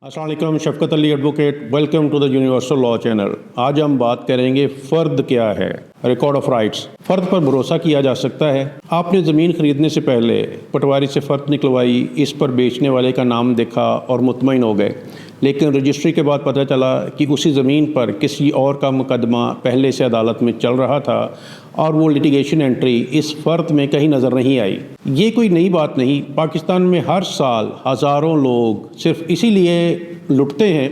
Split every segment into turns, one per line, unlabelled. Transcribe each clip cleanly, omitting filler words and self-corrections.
अस्सलाम वालेकुम, Shafqat Ali advocate, welcome to the universal law channel. आज हम बात करेंगे फ़र्द क्या है, रिकॉर्ड ऑफ राइट्स। फ़र्द पर भरोसा किया जा सकता है। आपने ज़मीन खरीदने से पहले पटवारी से फ़र्द निकलवाई, इस पर बेचने वाले का नाम देखा और मुतमईन हो गए, लेकिन रजिस्ट्री के बाद पता चला कि उसी ज़मीन पर किसी और का मुकदमा पहले से अदालत में चल रहा था और वो लिटिगेशन एंट्री इस फ़र्द में कहीं नज़र नहीं आई। ये कोई नई बात नहीं। पाकिस्तान में हर साल हज़ारों लोग सिर्फ इसीलिए लुटते हैं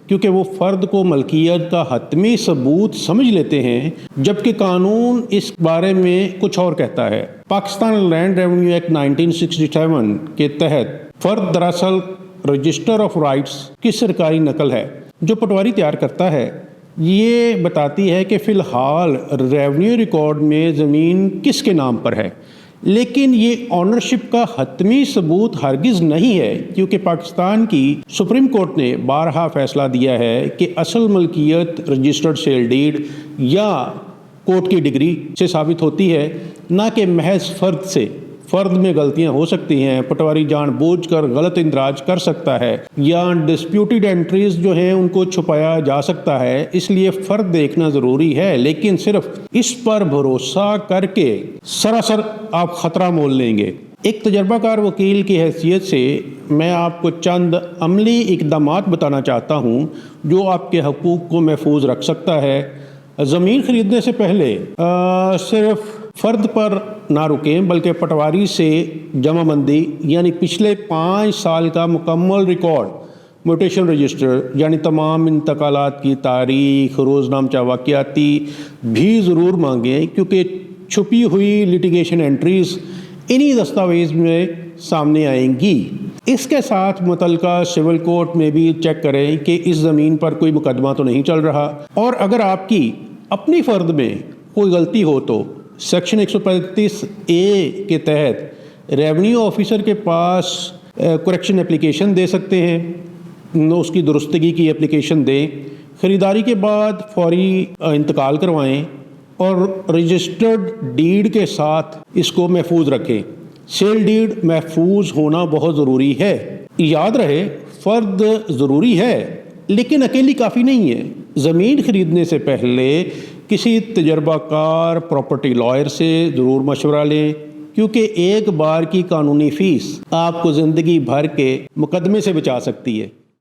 क्योंकि वो फ़र्द को मलकियत का हतमी सबूत समझ लेते हैं, जबकि कानून इस बारे में कुछ और कहता है। पाकिस्तान लैंड रेवेन्यू एक्ट 1967 के तहत फ़र्द दरअसल रजिस्टर ऑफ राइट्स की सरकारी नकल है जो पटवारी तैयार करता है। ये बताती है कि फ़िलहाल रेवेन्यू रिकॉर्ड में ज़मीन किसके नाम पर है, लेकिन ये ऑनरशिप का हतमी सबूत हरगिज़ नहीं है, क्योंकि पाकिस्तान की सुप्रीम कोर्ट ने बारहा फैसला दिया है कि असल मलकियत रजिस्टर्ड सेल डीड या कोर्ट की डिग्री से साबित होती है, ना कि महज फ़र्द से। फ़र्द में गलतियां हो सकती हैं, पटवारी जानबूझकर गलत इंदराज कर सकता है या डिस्प्यूटेड एंट्रीज जो हैं उनको छुपाया जा सकता है, इसलिए फ़र्द देखना ज़रूरी है। लेकिन सिर्फ इस पर भरोसा करके सरासर आप ख़तरा मोल लेंगे। एक तजर्बाकार वकील की हैसियत से मैं आपको चंद अमली इक़दामात बताना चाहता हूँ जो आपके हकूक़ को महफूज रख सकता है। ज़मीन ख़रीदने से पहले सिर्फ फ़र्द पर ना रुकें, बल्कि पटवारी से जमाबंदी यानी पिछले 5 साल का मुकम्मल रिकॉर्ड, म्यूटेशन रजिस्टर यानी तमाम इंतकालात की तारीख, रोज़नामचा वाक़याती भी ज़रूर मांगें, क्योंकि छुपी हुई लिटिगेशन एंट्रीज़ इन्हीं दस्तावेज़ में सामने आएंगी। इसके साथ मुतल्लिका सिविल कोर्ट में भी चेक करें कि इस ज़मीन पर कोई मुकदमा तो नहीं चल रहा, और अगर आपकी अपनी फ़र्द में कोई गलती हो तो सेक्शन 135A के तहत रेवेन्यू ऑफिसर के पास करेक्शन एप्लीकेशन दे सकते हैं। उसकी दुरुस्तगी की एप्लीकेशन दें। ख़रीदारी के बाद फौरी इंतकाल करवाएं और रजिस्टर्ड डीड के साथ इसको महफूज रखें। सेल डीड महफूज होना बहुत ज़रूरी है। याद रहे, फ़र्द ज़रूरी है लेकिन अकेली काफ़ी नहीं है। ज़मीन खरीदने से पहले किसी तजर्बाकार प्रॉपर्टी लॉयर से ज़रूर मशवरा लें, क्योंकि एक बार की कानूनी फ़ीस आपको ज़िंदगी भर के मुकदमे से बचा सकती है।